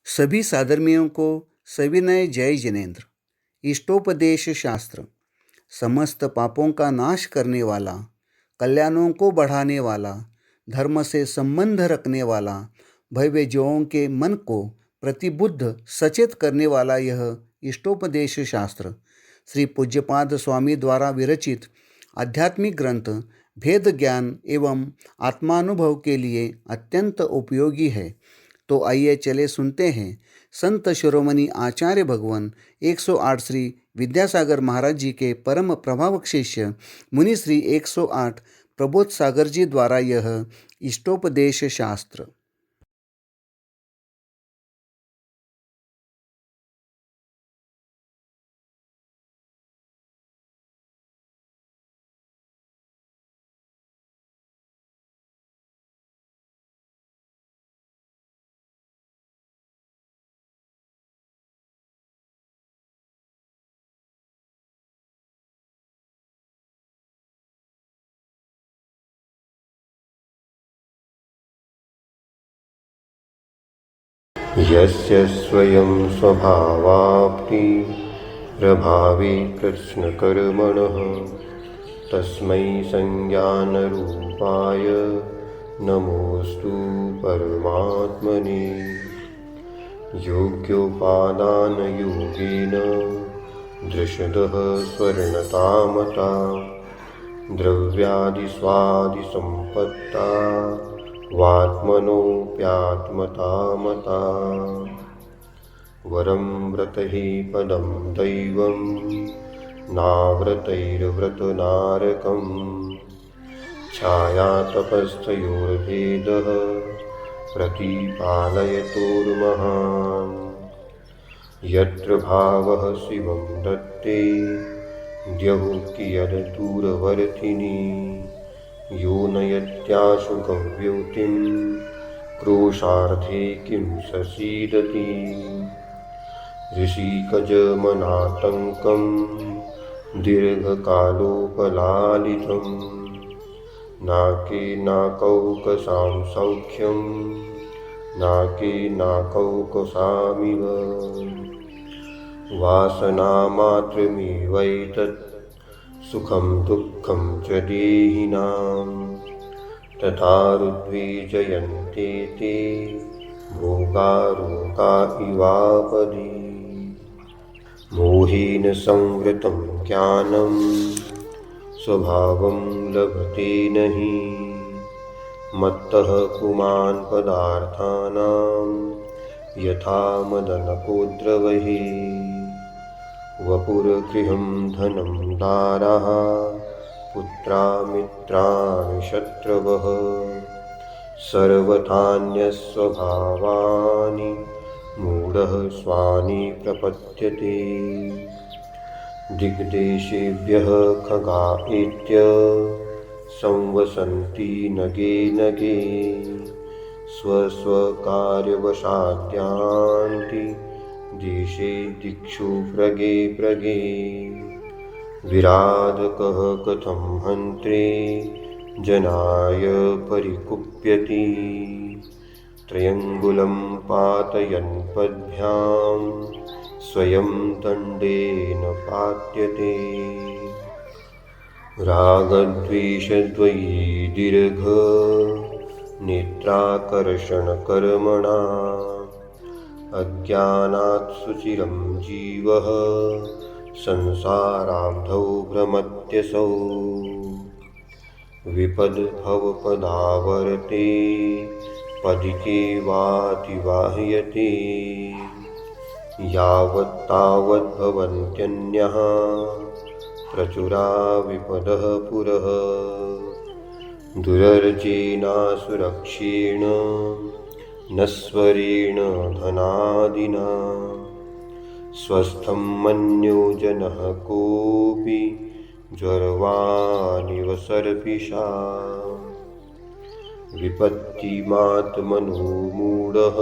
सभी साधर्मियों को सविनय जय जिनेन्द्र। इष्टोपदेश शास्त्र समस्त पापों का नाश करने वाला, कल्याणों को बढ़ाने वाला, धर्म से संबंध रखने वाला, भयवेजों के मन को प्रतिबुद्ध सचेत करने वाला यह इष्टोपदेश शास्त्र श्री पूज्यपाद स्वामी द्वारा विरचित आध्यात्मिक ग्रंथ भेद ज्ञान एवं आत्मानुभव के लिए अत्यंत उपयोगी है। तो आइए चले सुनते हैं संत शिरोमणि आचार्य भगवान 108 श्री विद्यासागर महाराज जी के परम प्रभावक शिष्य मुनि श्री 108 प्रबोध सागर जी द्वारा यह इष्टोपदेश शास्त्र। यस्य स्वयं स्वभावाप्ति प्रभावे कृष्णकर्मणः तस्मै संज्ञानरूपाय नमोऽस्तु परमात्मने। योग्योपादानयोगेन दृशदः स्वर्णतामता द्रव्यादिस्वादिसम्पत्ता वात्मनोऽप्यात्मतामता। वरं व्रतैः पदं दैवं नाव्रतैर्व्रतनारकम् छायातपस्थयोर्भेदः प्रतिपालयतोर्महान्। यत्र भावः शिवं दत्ते द्यौः कियद्दूरवर्तिनी यो नयत्याशु गव्योतिं क्रोशार्थे किं ससीदति। ऋषिकजमनातङ्कं दीर्घकालोपलालितं नाके नाकौकसां सौख्यं नाके नाकौकसामिव। वासनामात्रमेवैतत् सुखं दुःखं च देहिनां तथा रुद्विजयन्ते ते भोगारोगा इवापदि। मोहेन संवृतं ज्ञानं स्वभावं लभते नहि मत्तः पुमान् पदार्थानां यथा मदनकोद्रवैः। वपुर्गृहं धनं दाराः पुत्रा मित्राणि शत्रवः सर्वथान्यस्वभावानि मूढः स्वानि प्रपद्यते। दिग्देशेभ्यः खगा एत्य संवसन्ति नगे नगे स्वस्वकार्यवशाद्यान्ति देशे दिक्षु प्रगे प्रगे। विराधकः कथं हन्त्रे जनाय परिकुप्यति त्रयङ्गुलं पातयन् पद्भ्यां स्वयं दण्डेन पात्यते। रागद्वेषद्वयी दीर्घ नेत्राकर्षणकर्मणा अज्ञानात् सुचिरं जीवः संसाराब्धौ भ्रमत्यसौ। विपद्भवपदावर्ते पदिके वातिवाह्यते यावत्तावद्भवन्त्यन्यः प्रचुरा विपदः पुरः। दुरर्जेनासुरक्षेण नश्वरेण धनादिना स्वस्थं मन्यो जनः कोऽपि ज्वरवानिव सर्पिषा। विपत्तिमात्मनो मूढः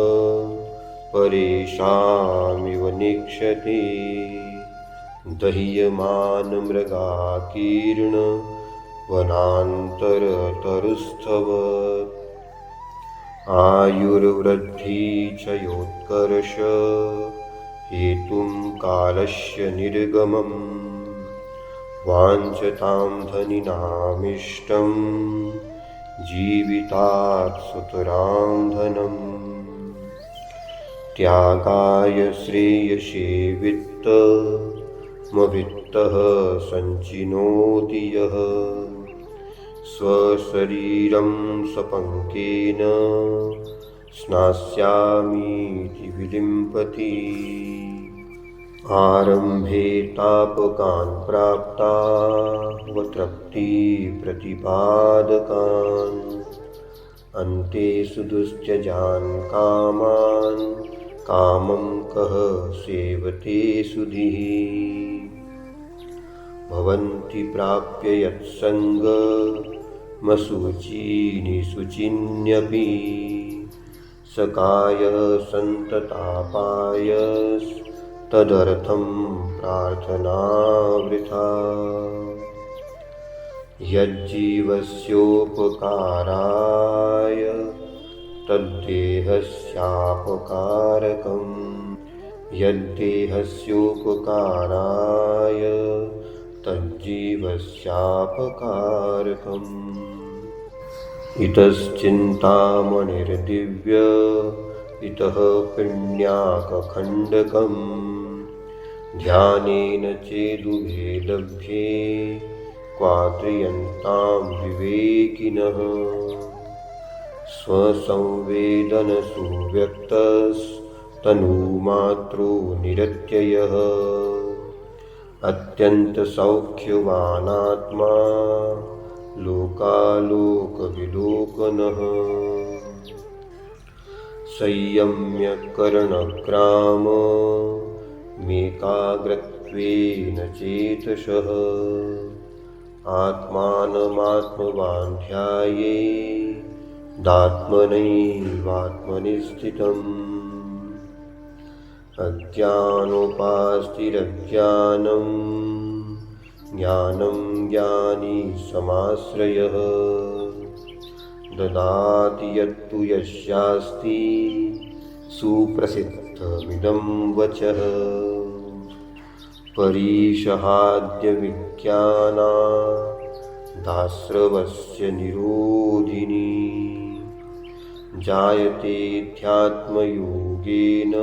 परेषामिव नेक्षते दह्यमानमृगाकीर्ण वनान्तरतरुस्थवत्। आयुर्वृद्धि च योत्कर्ष हेतुं कालस्य निर्गमम् वाञ्छतां धनिनामिष्टं जीवितात् सुतरां धनम् त्यागाय श्रेयसे वित्तमवित्तः सञ्चिनोति यः स्वशरीरं सपङ्केन स्नास्यामीति विलिम्पति आरम्भे तापकान् प्राप्तावतृप्ति प्रतिपादकान् अन्ते सुदुस्त्यजान् कामान् कामं कः सेवते सुधीः भवन्ति प्राप्य यत्सङ्गमशुचीनि शुचिन्यपि सकायः सन्ततापायस्तदर्थं प्रार्थना वृथा यज्जीवस्योपकाराय तद्देहस्यापकारकम् यद्देहस्योपकाराय तज्जीवस्यापकारकम् इतश्चिन्तामणिर्दिव्य इतः पिण्याकखण्डकम् ध्यानेन चेदुभे लभ्ये क्वाद्रियन्तां विवेकिनः स्वसंवेदनसुव्यक्तस्तनूमात्रो निरत्ययः अत्यन्तसौख्यवानात्मा लोकालोकविलोकनः संयम्यकरणग्राममेकाग्रत्वेन चेतसः आत्मानमात्मवान् ध्यायेदात्मनैवात्मनि स्थितम् अज्ञानोपास्तिरज्ञानं ज्ञानं ज्ञानी समाश्रयः ददाति यत्तु यस्यास्ति सुप्रसिद्धमिदं वचः परीशहाद्यविज्ञानादास्रवस्य निरोधिनी जायते ध्यात्मयोगेन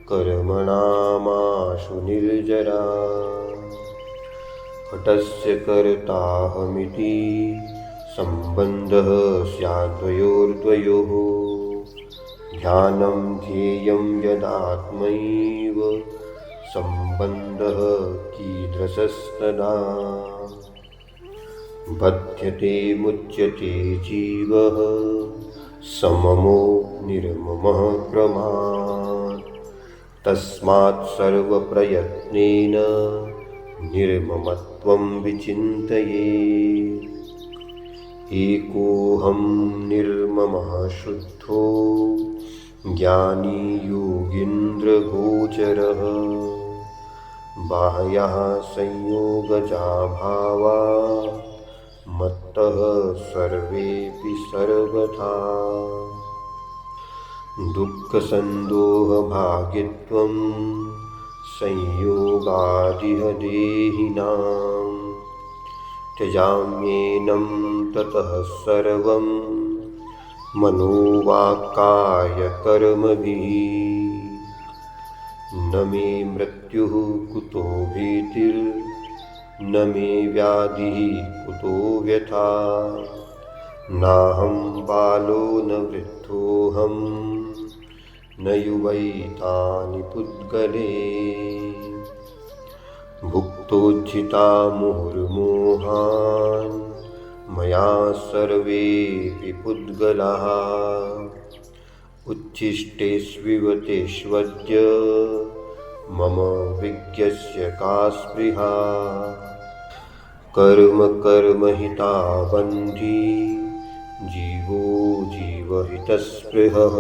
कर्मणामाशु निर्जरा घटस्य कर्ताहमिति सम्बन्धः स्याद्वयोर्द्वयोः ध्यानं ध्येयं यदात्मैव सम्बन्धः कीदृशस्तदा बध्यते मुच्यते जीवः सममो निर्ममः प्रमात् तस्मात् सर्वप्रयत्नेन निर्ममत्वं विचिन्तयेत् एकोऽहं निर्ममः शुद्धो ज्ञानी योगीन्द्रगोचरः बाह्याः संयोगजा भावा मत्तः सर्वेऽपि सर्वथा दुःखसन्दोहभागित्वं संयोगादिह देहिनां त्यजाम्येनं ततः सर्वं मनोवाक्कायकर्मभिः न मे मृत्युः कुतो भीतिर्न मे व्याधिः कुतो व्यथा नाहं बालो न वृद्धोऽहं न युवैतानि पुद्गले भुक्तोज्झिता मुहुर्मोहान् मया सर्वेऽपि पुद्गलाः उच्छिष्टेष्विव तेष्वद्य मम विज्ञस्य का स्पृहा कर्म कर्महिता बन्धी जीवो जीवहितस्पृहः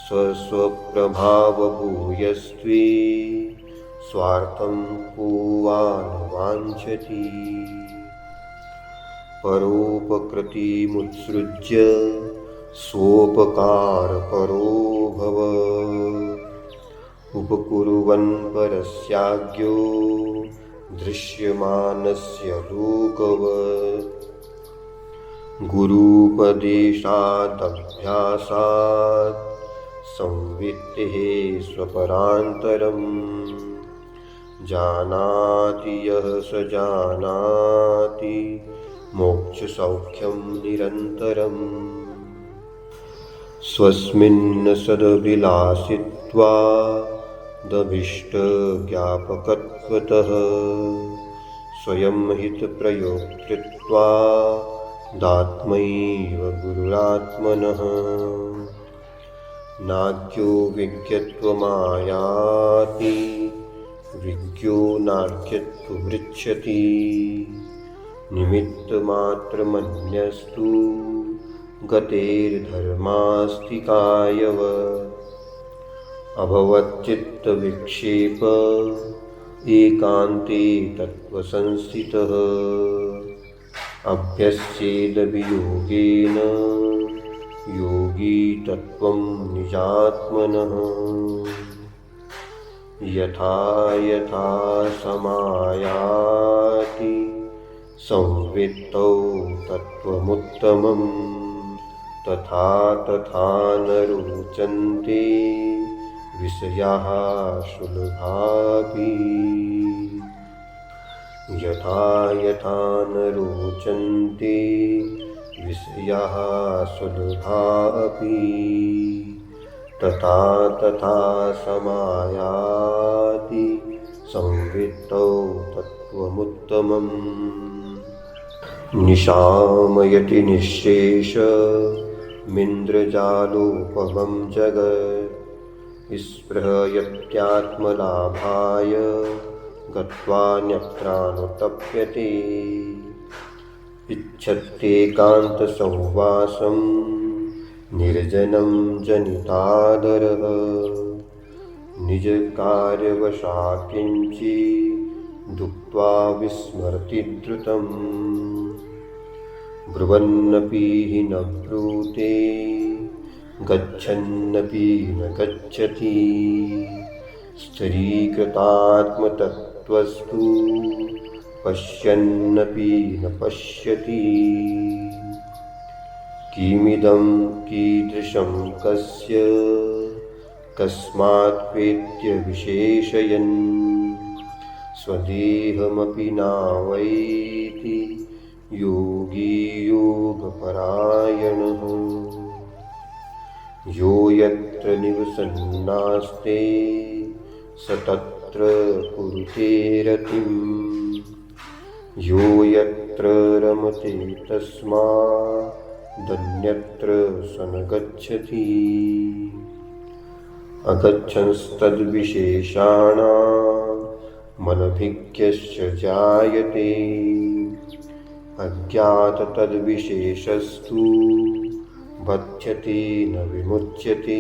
स्वस्वप्रभावभूयस्त्वे स्वार्थं को वा न वाञ्छति परोपकृतिमुत्सृज्य सोपकारपरो भव उपकुर्वन् परस्याज्ञो दृश्यमानस्य लोकवत् गुरूपदेशादभ्यासात् संवित्तेः स्वपरान्तरम् जानाति यः स जानाति मोक्षसौख्यं निरन्तरम् स्वस्मिन् सदभिलाषित्वादभीष्टज्ञापकत्वतः स्वयं हितप्रयोक्तृत्वादात्मैव गुरुरात्मनः नाज्ञो विज्ञत्वमायाति विज्ञो नाज्ञत्वमृच्छति निमित्तमात्रमन्यस्तु गतेर्धर्मास्तिकायवत् अभवच्चित्तविक्षेप एकान्ते तत्त्वसंस्थितः अभ्यस्येदभियोगेन योगी तत्त्वं निजात्मनः यथा यथा समायाति संवित्तौ तत्त्वमुत्तमम् तथा तथा न रोचन्ते विषयाः सुलभापि यथा यथा न रोचन्ते विषयाः सुलभापि तथा तथा समायाति संवित्तौ तत्त्वमुत्तमम् निशामयति निःशेषमिन्द्रजालोपमं जगत् स्पृहयत्यात्मलाभाय गत्वान्यत्रानुतप्यते इच्छत्येकान्तसंवासं निर्जनं जनितादरः निजकार्यवशात् किञ्चित् दुःख्वा विस्मरति द्रुतम् ब्रुवन्नपि न ब्रूते गच्छन्नपि न गच्छति स्थिरीकृतात्मतत्त्वस्तु पश्यन्नपि न पश्यति किमिदं कीदृशं कस्य कस्मात्वेत्य विशेषयन् स्वदेहमपि नावैति योगी योगपरायणः यो यत्र निवसन्नास्ते स तत्र कुरुते रतिम् यो यत्र रमते तस्मादन्यत्र स न गच्छति अगच्छंस्तद्विशेषाणां मनभिज्ञश्च जायते अज्ञाततद्विशेषस्तु बध्यते न विमुच्यते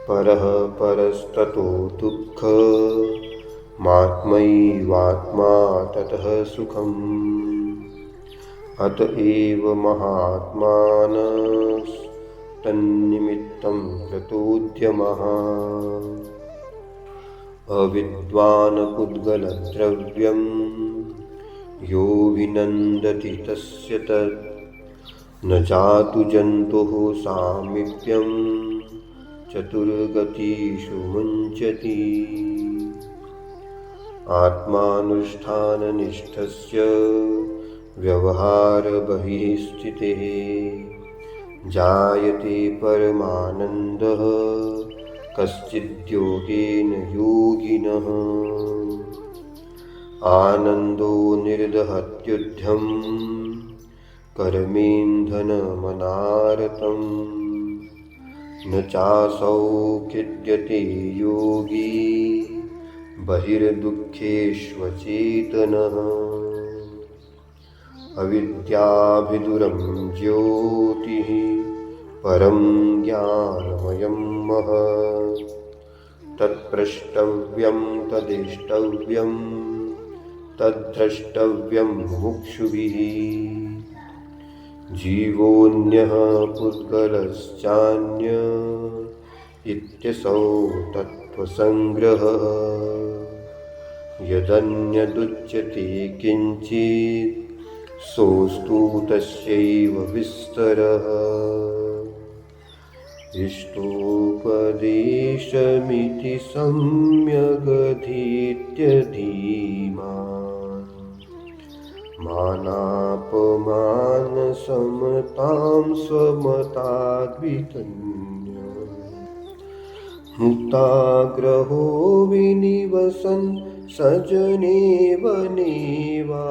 परः परस्ततो दुःखमात्मैवात्मा ततः सुखम् अत एव महात्मानस्तन्निमित्तं कृतोद्यमः अविद्वान् पुद्गलद्रव्यं यो विनन्दति तस्य तत् न जातु जन्तुः सामीप्यं चतुर्गतिषु मुञ्चति आत्मानुष्ठाननिष्ठस्य व्यवहारबहिः स्थितेः जायते परमानन्दः कश्चिद्योगेन योगिनः आनन्दो निर्दहत्युद्धं कर्मेन्धनमनारतं न चासौ खिद्यते योगी बहिर्दुःखेष्वचेतनः अविद्याभिदुरं ज्योतिः परं ज्ञानमयं महत् तत्प्रष्टव्यं तदेष्टव्यं तद्द्रष्टव्यं मुमुक्षुभिः जीवोऽन्यः पुद्गलश्चान्य इत्यसौ तत्त्वसङ्ग्रहः यदन्यदुच्यते किञ्चित् सोऽस्तु तस्यैव विस्तरः इष्टोपदेशमिति सम्यगधीत्य धीमान् मानापमानसमतां स्वमताद्वितन्य मुक्ताग्रहो विनिवसन् सजने वनेवा